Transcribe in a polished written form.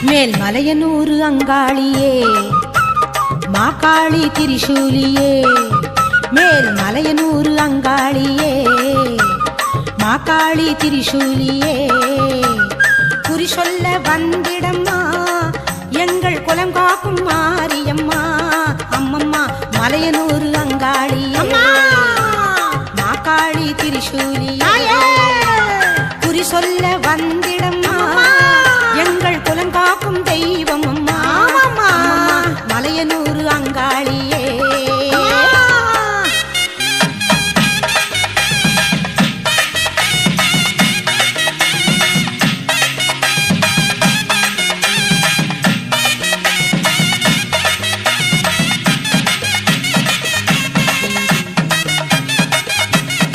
மேல் மலையனூறு அங்காளியே மாகாளி திரிசூலியே மேல் மலையனூறு அங்காளியே மாகாளி திரிசூலியே குறி சொல்ல வந்திடம்மா எங்கள் குலம் காக்கும் மாரியம்மா அம்மம்மா மலையனூறு அங்காளியே மாகாளி திரிசூலியே குறி சொல்ல வந்திடம்மா எங்கள் குலம் காக்கும் தெய்வம் அம்மா மலையனூறு அங்காளியே